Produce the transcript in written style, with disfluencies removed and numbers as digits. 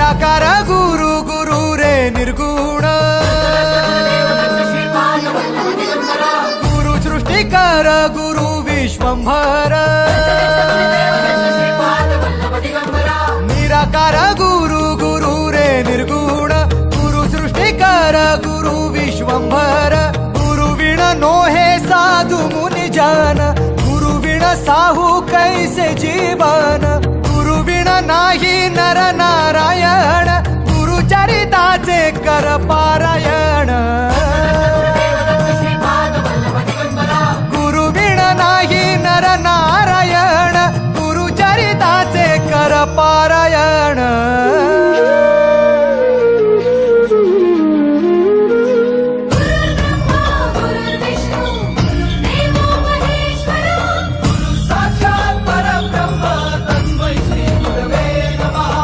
निराकार गुरु गुरु रे निर्गुण गुरु सृष्टिकर गुरु विश्वंभर निराकार गुरु गुरु रे निर्गुण गुरु सृष्टिकर गुरु विश्वंभर गुरु विण नोहे साधु मुनि जन गुरु विण साहू कैसे जीवन गुरु विण नाही नर नारायण गुरु चरिताचे कर पारायण